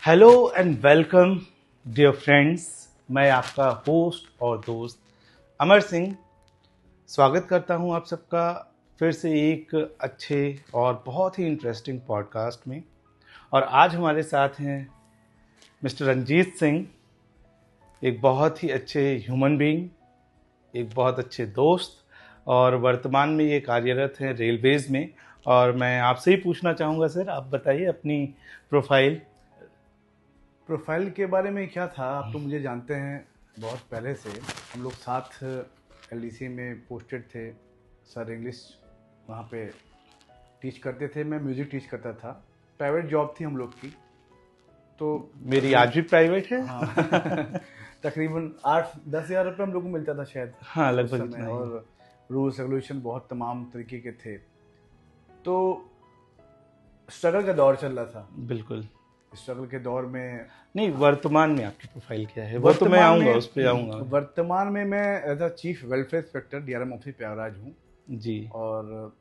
Hello and welcome dear friends. मैं आपका host और दोस्त अमर सिंह स्वागत करता हूं आप सबका फिर से एक अच्छे और बहुत ही इंटरेस्टिंग पॉडकास्ट में। और आज हमारे साथ हैं मिस्टर रंजीत सिंह, एक बहुत ही अच्छे ह्यूमन बीइंग, एक बहुत अच्छे दोस्त, और वर्तमान में ये कार्यरत हैं रेलवेज़ में। और मैं आपसे ही पूछना चाहूँगा सर, आप बताइए अपनी प्रोफाइल प्रोफाइल के बारे में क्या था। आप तो मुझे जानते हैं बहुत पहले से, हम लोग साथ एलडीसी में पोस्टेड थे। सर इंग्लिश वहाँ पे टीच करते थे, मैं म्यूज़िक टीच करता था। प्राइवेट जॉब थी हम लोग की। तो मेरी आज भी प्राइवेट है। हाँ तकरीबन 8-10 हज़ार रुपये हम लोग को मिलता था शायद हाँ, उस लगभग समय। इतना ही। और रूल्स रेगुलेशन बहुत तमाम तरीके के थे। तो स्ट्रगल का दौर चल रहा था। बिल्कुल। स्ट्रगल के दौर में नहीं, वर्तमान में आपकी प्रोफाइल क्या है वो तो मैं आऊँगा, उस पर आऊँगा। वर्तमान में मैं as a chief welfare inspector DRM office Prayagraj हूँ। जी। और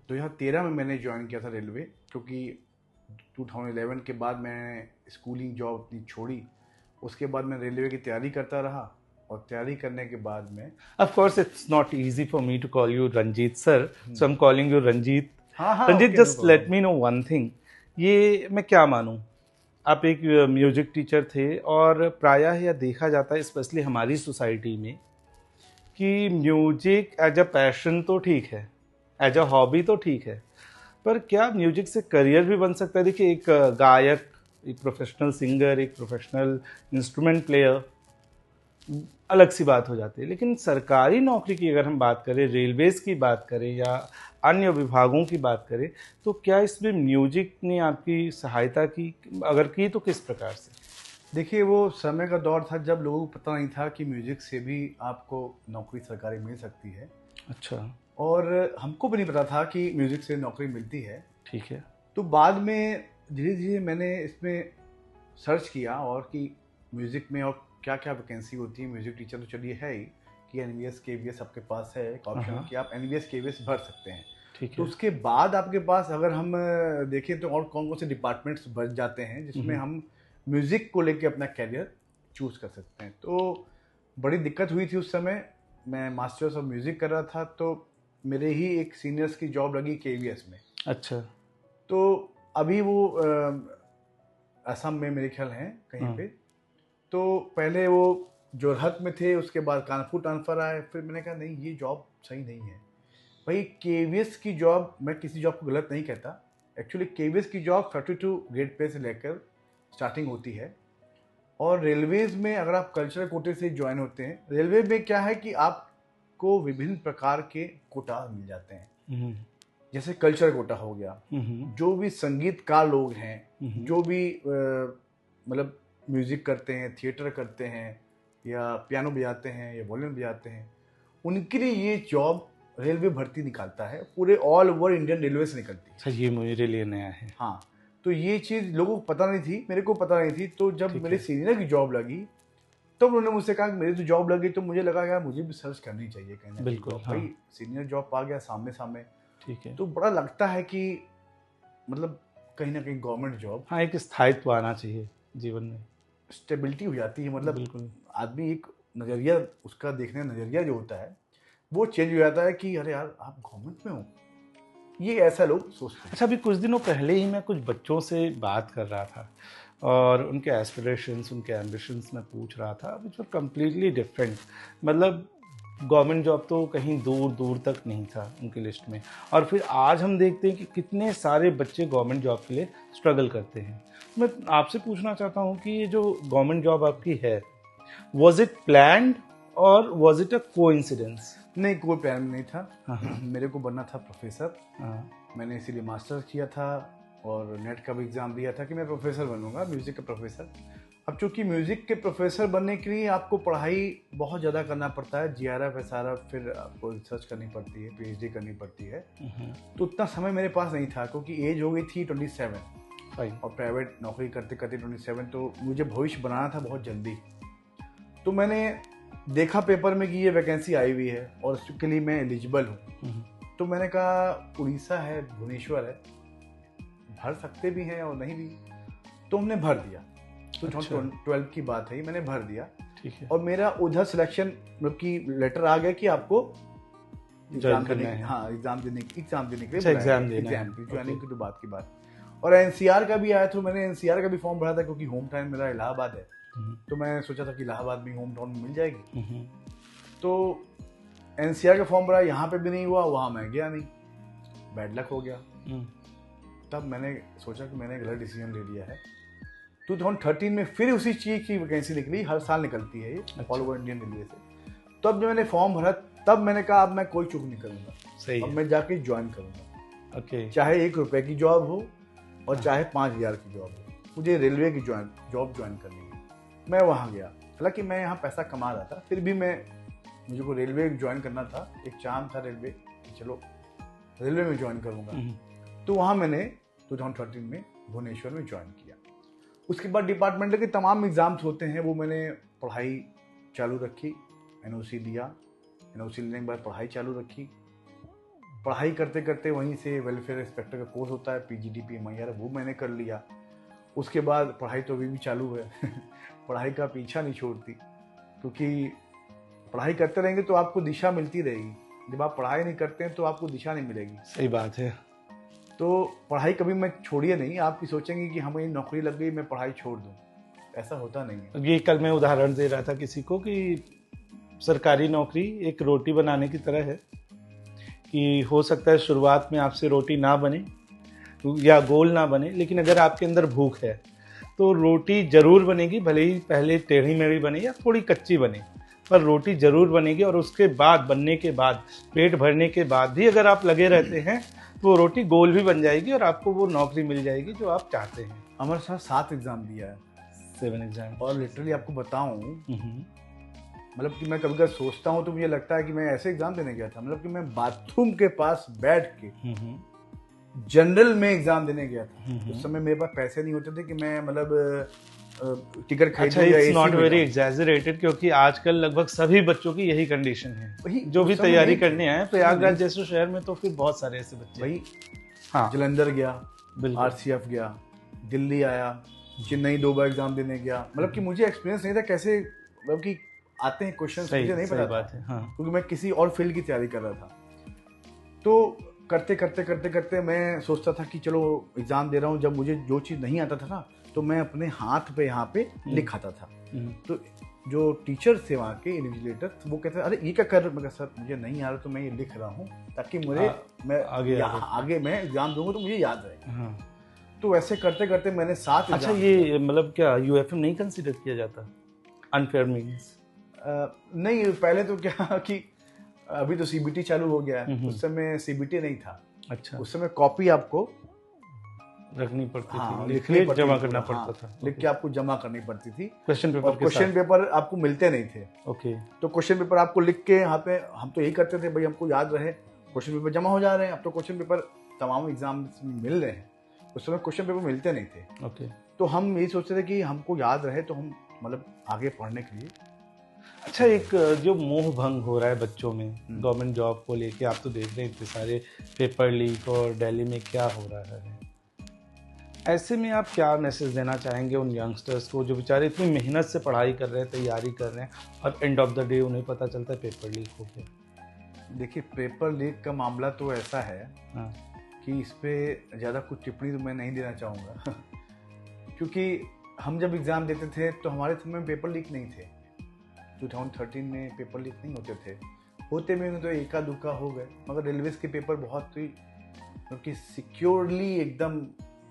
2013 में मैंने ज्वाइन किया था रेलवे, क्योंकि 2011 के बाद मैंने स्कूलिंग जॉब अपनी छोड़ी। उसके बाद मैं रेलवे की तैयारी करता रहा, और तैयारी करने के बाद में of course it's not easy for me to call you Ranjit sir, so I am calling you Ranjit. हाँ हाँ Ranjit, okay, no just let problem. Me no one thing, ये मैं क्या मानूं, आप एक म्यूजिक टीचर थे, और प्रायः यह देखा जाता है स्पेशली हमारी सोसाइटी में कि म्यूजिक एज अ पैशन तो ठीक है, एज अ हॉबी तो ठीक है, पर क्या म्यूजिक से करियर भी बन सकता है? देखिए, एक गायक, एक प्रोफेशनल सिंगर, एक प्रोफेशनल इंस्ट्रूमेंट प्लेयर, अलग सी बात हो जाती है। लेकिन सरकारी नौकरी की अगर हम बात करें, रेलवेज़ की बात करें या अन्य विभागों की बात करें, तो क्या इसमें म्यूजिक ने आपकी सहायता की? अगर की तो किस प्रकार से? देखिए, वो समय का दौर था जब लोगों को पता नहीं था कि म्यूजिक से भी आपको नौकरी सरकारी मिल सकती है। अच्छा। और हमको भी नहीं पता था कि म्यूजिक से नौकरी मिलती है। ठीक है। तो बाद में धीरे धीरे मैंने इसमें सर्च किया, और कि म्यूज़िक में और क्या क्या वैकेंसी होती है। म्यूज़िक टीचर तो चलिए है ही, कि एनवीएस केवीएस आपके पास है एक ऑप्शन कि आप एनवीएस केवीएस भर सकते हैं। ठीक तो है। उसके बाद आपके पास अगर हम देखें तो और कौन कौन से डिपार्टमेंट्स बच जाते हैं जिसमें हम म्यूज़िक को लेके अपना कैरियर चूज़ कर सकते हैं। तो बड़ी दिक्कत हुई थी उस समय। मैं मास्टर्स ऑफ म्यूज़िक कर रहा था, तो मेरे ही एक सीनियर्स की जॉब लगी केवीएस में। अच्छा। तो अभी वो असम में मेरे ख्याल हैं कहीं पे। तो पहले वो जोरहट में थे, उसके बाद कानपुर ट्रांसफ़र आए। फिर मैंने कहा नहीं, ये जॉब सही नहीं है भाई। केवीएस की जॉब, मैं किसी जॉब को गलत नहीं कहता, एक्चुअली केवीएस की जॉब 32 ग्रेड पे से लेकर स्टार्टिंग होती है। और रेलवेज़ में अगर आप कल्चरल कोटे से ज्वाइन होते हैं, रेलवे में क्या है कि आपको विभिन्न प्रकार के कोटा मिल जाते हैं। जैसे कल्चरल कोटा हो गया, जो भी संगीतकार लोग हैं, जो भी मतलब म्यूज़िक करते हैं, थिएटर करते हैं, या पियानो बजाते हैं, या वॉल्यूम बजाते हैं, उनके लिए ये जॉब रेलवे भर्ती निकालता है। पूरे ऑल ओवर इंडियन रेलवे से निकलती है। सर, ये मेरे लिए नया है। हाँ, तो ये चीज़ लोगों को पता नहीं थी, मेरे को पता नहीं थी। तो जब मेरे सीनियर की जॉब लगी, तो उन्होंने मुझसे कहा कि मेरी तो जॉब लगी, तो मुझे लगा यार मुझे भी सर्च करनी चाहिए कहीं ना कहीं। बिल्कुल, हाँ। भाई सीनियर जॉब आ गया सामने सामने, ठीक है। तो बड़ा लगता है कि मतलब कहीं ना कहीं गवर्नमेंट जॉब, हाँ, एक स्थायित्व आना चाहिए जीवन में। स्टेबिलिटी हो जाती है। मतलब बिल्कुल। आदमी एक नज़रिया, उसका देखने का नज़रिया जो होता है वो चेंज हो जाता है कि अरे यार आप गवर्नमेंट में हो, ये ऐसा लोग सोचते हैं। अच्छा, अभी कुछ दिनों पहले ही मैं कुछ बच्चों से बात कर रहा था, और उनके एस्पिरेशंस, उनके एम्बिशंस मैं पूछ रहा था, विच वर कम्प्लीटली डिफरेंट। मतलब गवर्नमेंट जॉब तो कहीं दूर दूर तक नहीं था उनकी लिस्ट में। और फिर आज हम देखते हैं कि कितने सारे बच्चे गवर्नमेंट जॉब के लिए स्ट्रगल करते हैं। मैं आपसे पूछना चाहता हूँ कि ये जो गवर्नमेंट जॉब आपकी है, वॉज इट प्लान्ड और वॉज इट अ कोइंसिडेंस? नहीं, कोई प्लान नहीं था। हाँ। मेरे को बनना था प्रोफेसर। हाँ। मैंने इसीलिए मास्टर्स किया था, और नेट का भी एग्ज़ाम दिया था कि मैं प्रोफेसर बनूंगा, म्यूज़िक का प्रोफेसर। अब चूंकि म्यूज़िक के प्रोफेसर बनने के लिए आपको पढ़ाई बहुत ज़्यादा करना पड़ता है, जीआरएफ एसआरएफ, फिर आपको रिसर्च करनी पड़ती है, पीएचडी करनी पड़ती है। तो उतना समय मेरे पास नहीं था, क्योंकि एज हो गई थी 27, और प्राइवेट नौकरी करते करते 27, तो मुझे भविष्य बनाना था बहुत जल्दी। तो मैंने देखा पेपर में कि ये वैकेंसी आई हुई है और उसके लिए मैं एलिजिबल हूँ। तो मैंने कहा उड़ीसा है, भुवनेश्वर है, भर सकते भी हैं और नहीं भी। तो हमने भर दिया। तो अच्छा। 12 की बात है, मैंने भर दिया। ठीक है। और मेरा उधर सिलेक्शन मतलब कि लेटर आ गया कि आपको ज्वाइन करना है। हाँ एग्जाम देने के लिए अच्छा, एग्जाम देना है। एग्जाम की ज्वाइनिंग ओके। की तो बात की बात। और एनसीआर का भी आया, तो मैंने एनसीआर का भी फॉर्म भरा था, क्योंकि होम टाउन मेरा इलाहाबाद है। तो मैं सोचा था कि इलाहाबाद में होम टाउन में मिल जाएगी। तो एनसीआर का फॉर्म भरा, यहाँ पे भी नहीं हुआ, वहाँ मैं गया नहीं, बैड लक हो गया। तब मैंने सोचा कि मैंने गलत डिसीजन ले लिया है। 2013 में फिर उसी चीज़ की वैकेंसी निकली, हर साल निकलती है ये ऑल ओवर इंडियन रेलवे से। तब जब मैंने फॉर्म भरा, तब मैंने कहा अब मैं कोई चूक नहीं करूँगा, सही अब है। मैं जाके ज्वाइन करूँगा। ओके। चाहे 1 रुपए की जॉब हो और चाहे 5,000 की जॉब हो, मुझे रेलवे की जॉब ज्वाइन करनी है। मैं वहाँ गया, हालांकि मैं यहाँ पैसा कमा रहा था, फिर भी मुझे को रेलवे ज्वाइन करना था। एक चांद था रेलवे कि चलो रेलवे में ज्वाइन करूँगा। तो वहाँ मैंने 2013 में भुवनेश्वर में ज्वाइन किया। उसके बाद डिपार्टमेंटल के तमाम एग्ज़ाम्स होते हैं, वो मैंने पढ़ाई चालू रखी, एनओसी दिया। एनओसी लेने के बाद पढ़ाई चालू रखी। पढ़ाई करते करते वहीं से वेलफेयर इंस्पेक्टर का कोर्स होता है, पीजीडीपी MIR, वो मैंने कर लिया। उसके बाद पढ़ाई तो अभी भी चालू है पढ़ाई का पीछा नहीं छोड़ती, क्योंकि पढ़ाई करते रहेंगे तो आपको दिशा मिलती रहेगी। जब आप पढ़ाई नहीं करते हैं तो आपको दिशा नहीं मिलेगी। सही बात है। तो पढ़ाई कभी मैं छोड़िए नहीं। आप भी सोचेंगे कि हमें नौकरी लग गई, मैं पढ़ाई छोड़ दूं, ऐसा होता नहीं है। ये कल मैं उदाहरण दे रहा था किसी को कि सरकारी नौकरी एक रोटी बनाने की तरह है, कि हो सकता है शुरुआत में आपसे रोटी ना बने या गोल ना बने, लेकिन अगर आपके अंदर भूख है तो रोटी जरूर बनेगी, भले ही पहले टेढ़ी मेढ़ी बने या थोड़ी कच्ची बने, पर रोटी जरूर बनेगी। और उसके बाद, बनने के बाद, पेट भरने के बाद भी अगर आप लगे रहते हैं तो वो रोटी गोल भी बन जाएगी और आपको वो नौकरी मिल जाएगी जो आप चाहते हैं। हमारे साथ 7 एग्जाम दिया है, 7 एग्जाम। और लिटरली आपको बताऊं, मतलब कि मैं कभी कभी सोचता हूं तो मुझे लगता है कि मैं ऐसे एग्जाम देने गया था, मतलब कि मैं बाथरूम के पास बैठ के जनरल में एग्जाम देने गया था। उस समय मेरे पास पैसे नहीं होते थे कि मैं मतलब टिकट खरीदूं। अच्छा, इट्स नॉट वेरी एग्जैजरेटेड, क्योंकि आजकल लगभग सभी बच्चों की यही कंडीशन है जो भी तैयारी करने आए प्रयागराज जैसे शहर में। तो फिर बहुत सारे ऐसे बच्चे, भाई हाँ, जलंधर गया, बिल्कुल, RCF गया, दिल्ली आया, चेन्नई 2 बार एग्जाम देने गया। मतलब कि मुझे एक्सपीरियंस नहीं था कैसे, मतलब कि आते हैं क्वेश्चंस, मुझे नहीं पता बात है, हाँ। क्योंकि मैं किसी और फील्ड की तैयारी कर रहा था। तो करते करते मैं सोचता था कि चलो एग्जाम दे रहा हूँ। जब मुझे जो चीज़ नहीं आता था ना, तो मैं अपने हाथ पे यहाँ पे लिख आता था। तो जो टीचर थे वहाँ के इन्विजिलेटर, वो कहते अरे ये क्या कर रहे हो? मैं कहा सर मुझे नहीं आ रहा, तो मैं ये लिख रहा हूँ ताकि मैं आगे मैं एग्जाम दूंगा तो मुझे याद रहे। तो वैसे करते करते मैंने 7 अच्छा, ये मतलब क्या UFM नहीं कंसीडर किया जाता? अनफेयर मीन्स नहीं, पहले तो क्या कि अभी तो CBT चालू हो गया है, उस समय CBT नहीं था। अच्छा, उस समय कॉपी आपको रखनी पड़ती हाँ, थी, लिख के जमा करना पड़ता था, लिख के आपको जमा करनी पड़ती थी। क्वेश्चन पेपर के क्वेश्चन पेपर आपको मिलते नहीं थे। ओके। तो क्वेश्चन पेपर आपको लिख के यहाँ पे, हम तो यही करते थे भाई, हमको याद रहे, क्वेश्चन पेपर जमा हो जा रहे हैं। अब तो क्वेश्चन पेपर तमाम एग्जाम में मिल रहे हैं, उस समय क्वेश्चन पेपर मिलते नहीं थे। ओके। तो हम यही सोचते थे कि हमको याद रहे, तो हम मतलब आगे पढ़ने के लिए। अच्छा, एक जो मोह भंग हो रहा है बच्चों में गवर्नमेंट जॉब को लेके, आप तो देख रहे हैं इतने सारे पेपर लीक और दिल्ली में क्या हो रहा है, ऐसे में आप क्या मैसेज देना चाहेंगे उन यंगस्टर्स को जो बेचारे इतनी मेहनत से पढ़ाई कर रहे हैं, तैयारी कर रहे हैं, और एंड ऑफ द डे उन्हें पता चलता है पेपर लीक हो गया? देखिए, पेपर लीक का मामला तो ऐसा है, हाँ, कि इस पर ज़्यादा कुछ टिप्पणी तो मैं नहीं देना चाहूँगा क्योंकि हम जब एग्ज़ाम देते थे तो हमारे समय में पेपर लीक नहीं थे। 2013 में पेपर लीक नहीं होते थे, होते भी तो एका दुक्का हो गए, मगर रेलवेज के पेपर बहुत ही क्योंकि सिक्योरली एकदम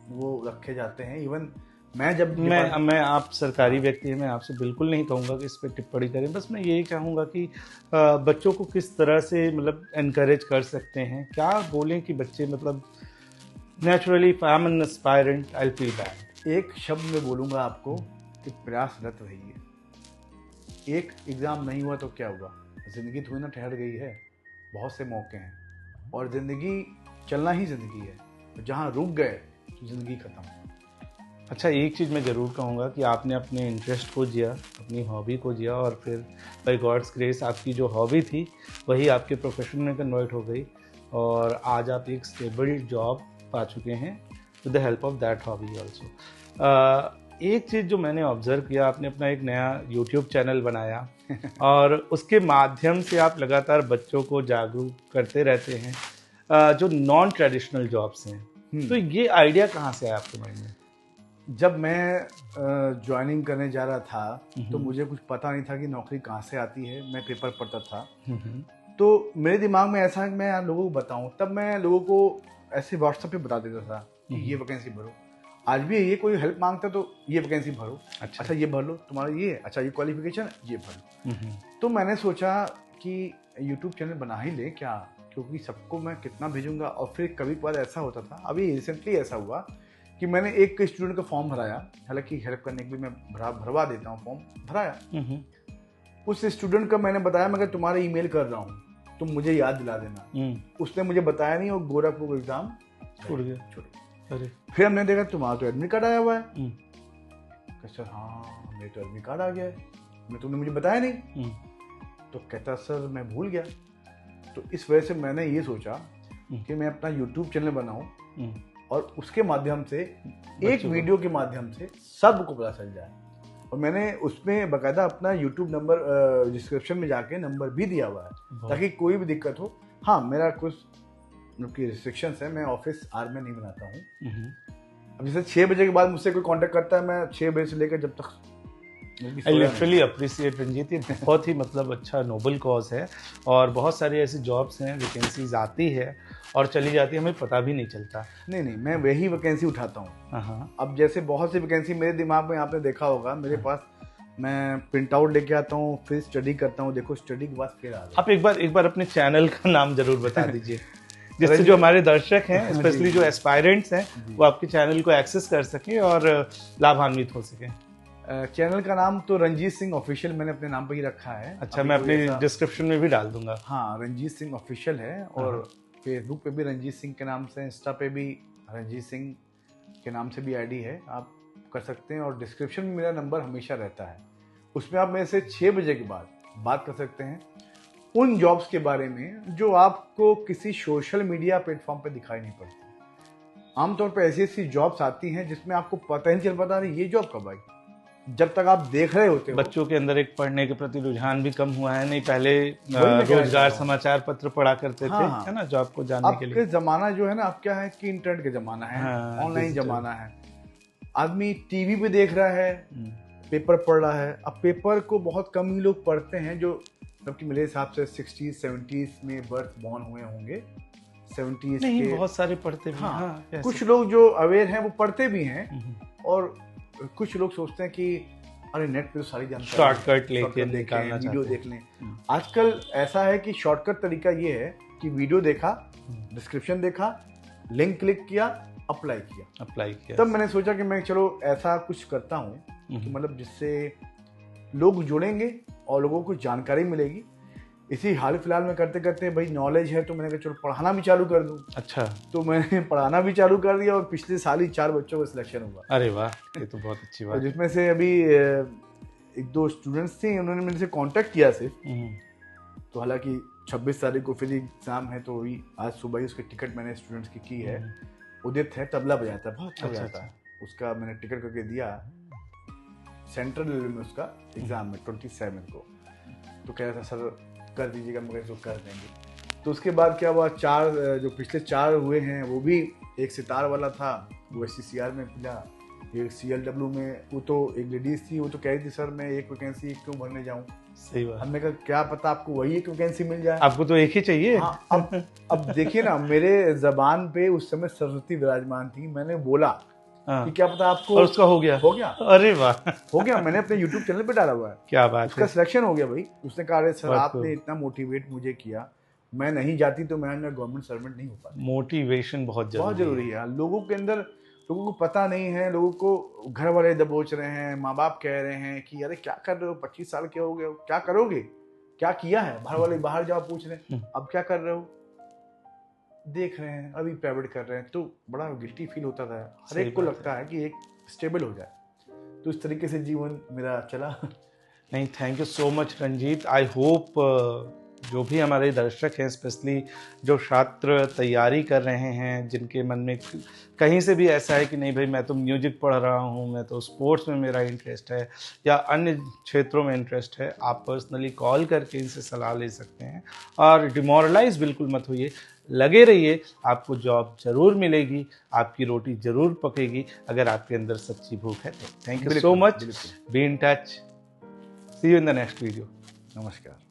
वो रखे जाते हैं। इवन मैं आप सरकारी व्यक्ति हैं, मैं आपसे बिल्कुल नहीं कहूँगा कि इस पर टिप्पणी करें, बस मैं यही चाहूँगा कि बच्चों को किस तरह से मतलब एनकरेज कर सकते हैं, क्या बोलें कि बच्चे मतलब naturally I am an aspirant, I feel bad. एक शब्द में बोलूँगा आपको कि प्रयासरत रहिए। एक एग्ज़ाम नहीं हुआ तो क्या हुआ, ज़िंदगी थोड़ी ना ठहर गई है, बहुत से मौके हैं और ज़िंदगी चलना ही ज़िंदगी है। जहाँ रुक गए तो ज़िंदगी ख़त्म। अच्छा, एक चीज़ मैं ज़रूर कहूँगा कि आपने अपने इंटरेस्ट को जिया, अपनी हॉबी को जिया, और फिर बाय गॉड्स ग्रेस आपकी जो हॉबी थी वही आपके प्रोफेशन में कन्वर्ट हो गई, और आज आप एक स्टेबल जॉब पा चुके हैं with the help of that hobby also. एक चीज़ जो मैंने ऑब्जर्व किया, आपने अपना एक नया यूट्यूब चैनल बनाया और उसके माध्यम से आप लगातार बच्चों को जागरूक करते रहते हैं, जो नॉन ट्रेडिशनल जॉब्स हैं। तो ये आइडिया कहाँ से आया आपके माइंड में? जब मैं ज्वाइनिंग करने जा रहा था तो मुझे कुछ पता नहीं था कि नौकरी कहाँ से आती है। मैं पेपर पढ़ता था तो मेरे दिमाग में ऐसा है कि मैं लोगों को बताऊं, तब मैं लोगों को ऐसे व्हाट्सएप पे बता देता था कि ये वैकेंसी भरो। आज भी ये कोई हेल्प मांगता तो ये वैकेंसी भरो, अच्छा ये भर लो, तुम्हारा ये अच्छा ये क्वालिफिकेशन ये भर लो। तो मैंने सोचा कि यूट्यूब चैनल बना ही ले क्या, क्योंकि सबको मैं कितना भेजूंगा। और फिर कभी कभार ऐसा होता था, अभी रिसेंटली ऐसा हुआ कि मैंने एक स्टूडेंट का फॉर्म भराया, हालांकि हेल्प करने के लिए मैं भरवा देता हूँ, फॉर्म भराया। उस स्टूडेंट का मैंने बताया मैं तुम्हारा ईमेल कर रहा हूँ, तुम मुझे याद दिला देना। उसने मुझे बताया नहीं और गोरखपुर एग्जाम छोड़ गया। अरे फिर हमने देखा तुम्हारा तो एडमिट कार्ड आया हुआ है। सर हाँ मेरे तो एडमिट कार्ड आ गया है, मैं तुमने मुझे बताया नहीं। तो कहता सर मैं भूल गया। तो इस वजह से मैंने ये सोचा कि मैं अपना यूट्यूब चैनल बनाऊं और उसके माध्यम से एक वीडियो के माध्यम से सबको पता चल जाए। और मैंने उसमें बाकायदा अपना यूट्यूब नंबर डिस्क्रिप्शन में जाके नंबर भी दिया हुआ है ताकि कोई भी दिक्कत हो। हाँ मेरा कुछ रिस्ट्रिक्शंस है, मैं ऑफिस आवर में नहीं बनाता हूँ। अब जैसे 6 बजे के बाद मुझसे कोई कांटेक्ट करता है, मैं 6 बजे से लेकर जब तक। आई लिटरली अप्रिशिएट रंजीत, ये बहुत ही मतलब अच्छा नोबल कॉज है। और बहुत सारी ऐसी जॉब्स हैं, वैकेंसीज आती है और चली जाती है, हमें पता भी नहीं चलता। नहीं मैं वही वैकेंसी उठाता हूँ। अब जैसे बहुत सी वैकेंसी मेरे दिमाग में आपने देखा होगा, मेरे पास मैं प्रिंट आउट लेके आता हूँ, फिर स्टडी करता हूँ। देखो स्टडी के बाद फिर आ आप एक बार अपने चैनल का नाम जरूर बता दीजिए जिससे जो हमारे दर्शक हैं, स्पेशली जो एस्पायरेंट्स हैं, वो आपके चैनल को एक्सेस कर सकें और लाभान्वित हो सकें। चैनल का नाम तो रंजीत सिंह ऑफिशियल मैंने अपने नाम पे ही रखा है। अच्छा, मैं अपनी डिस्क्रिप्शन में भी डाल दूंगा। हाँ रंजीत सिंह ऑफिशियल है, और फेसबुक पे भी रंजीत सिंह के नाम से, इंस्टा पे भी रंजीत सिंह के नाम से भी आईडी है, आप कर सकते हैं। और डिस्क्रिप्शन में मेरा नंबर हमेशा रहता है, उसमें आप मेरे से 6 बजे के बाद बात कर सकते हैं उन जॉब्स के बारे में जो आपको किसी सोशल मीडिया प्लेटफॉर्म पे दिखाई नहीं पड़ती। आमतौर पर ऐसी ऐसी जॉब्स आती हैं जिसमें आपको पता ही नहीं चल पाता ये जॉब कब आई, जब तक आप देख रहे होते हो। बच्चों के अंदर एक पढ़ने के प्रति रुझान भी कम हुआ है। नहीं पहले रोजगार समाचार पत्र पढ़ा करते थे, है ना, जॉब को जानने के लिए। अब जमाना जो है ना, अब क्या है कि इंटरनेट का जमाना है, ऑनलाइन जमाना है। आदमी टीवी पे देख रहा है, पेपर पढ़ रहा है। अब पेपर को बहुत कम ही लोग पढ़ते हैं, जो जबकि मेरे हिसाब से 60s 70s में बर्थ बॉर्न हुए होंगे, 70s नहीं, के बहुत सारे पढ़ते भी। हाँ, कुछ लोग जो अवेयर हैं वो पढ़ते भी हैं, और कुछ लोग सोचते हैं कि अरे नेट पे तो सारी जानकारी शॉर्टकट लेके निकालना वीडियो देख लें। आजकल ऐसा है कि शॉर्टकट तरीका ये है कि वीडियो देखा, डिस्क्रिप्शन देखा, लिंक क्लिक किया, अप्लाई किया। तब मैंने सोचा कि मैं चलो ऐसा कुछ करता हूँ कि मतलब जिससे लोग जुड़ेंगे और लोगों को जानकारी मिलेगी। इसी हाल फिलहाल में करते करते भाई नॉलेज है, तो मैंने कहा चलो पढ़ाना भी चालू कर दूं। अच्छा, तो मैंने पढ़ाना भी चालू कर दिया, और पिछले साल ही 4 बच्चों का सिलेक्शन हुआ। अरे वाह, ये तो बहुत अच्छी बात है। जिसमें से अभी 1-2 स्टूडेंट्स थे, उन्होंने मेरे से कांटेक्ट किया सिर्फ। तो हालांकि 26 तारीख को फिर एग्जाम है, तो वही आज सुबह ही उसकी टिकट मैंने स्टूडेंट्स की है। उदित है, तबला बजाता है, बहुत अच्छा बजाता है। उसका मैंने टिकट करके दिया, सेंट्रल लेवल में उसका एग्जाम में 27 को। तो कह रहा था सर कर दीजिएगा, मगर इसको कर देंगे। तो उसके बाद क्या हुआ, 4 जो पिछले 4 हुए हैं वो भी, एक सितार वाला था वो SCCR में मिला, एक CLW में, वो तो एक लेडीज थी, वो तो कह रही थी सर मैं एक वैकेंसी क्यों भरने जाऊं। सही बात। हमने कहा क्या पता आपको वही एक वैकेंसी मिल जाए, आपको तो एक ही चाहिए। हाँ, अब देखिए ना, मेरे जबान पे उस समय सरस्वती विराजमान थी, मैंने बोला कि क्या पता आपको, और उसका हो गया। अरे वाह, हो गया। मैंने अपने YouTube चैनल पे डाला हुआ है। क्या बात उसका सिलेक्शन हो गया भाई। उसने कहा सर आपने इतना मोटिवेट मुझे किया, मैं नहीं जाती तो मैं गवर्नमेंट सर्वेंट नहीं हो पाती। मोटिवेशन बहुत जरूरी है। लोगों के अंदर, लोगों को पता नहीं है, लोगों को घर वाले दबोच रहे हैं, माँ बाप कह रहे हैं कि अरे क्या कर रहे हो, 25 साल के हो गए हो, क्या करोगे, क्या किया है। घर वाले बाहर जाओ पूछ रहे हैं अब क्या कर रहे हो, देख रहे हैं अभी प्राइवेट कर रहे हैं, तो बड़ा गिल्टी फील होता था। हर एक को लगता है कि एक स्टेबल हो जाए। तो इस तरीके से जीवन मेरा चला। नहीं, thank you so much Ranjit. I hope जो भी हमारे दर्शक हैं, स्पेशली जो छात्र तैयारी कर रहे हैं, जिनके मन में कहीं से भी ऐसा है कि नहीं भाई मैं तो म्यूजिक पढ़ रहा हूँ, मैं तो स्पोर्ट्स में मेरा इंटरेस्ट है या अन्य क्षेत्रों में इंटरेस्ट है, आप पर्सनली कॉल करके इनसे सलाह ले सकते हैं। और डिमोरलाइज बिल्कुल मत होइए, लगे रहिए, आपको जॉब ज़रूर मिलेगी, आपकी रोटी ज़रूर पकेगी अगर आपके अंदर सच्ची भूख है तो। Thank you so much, be in touch, see you in the next video. नमस्कार।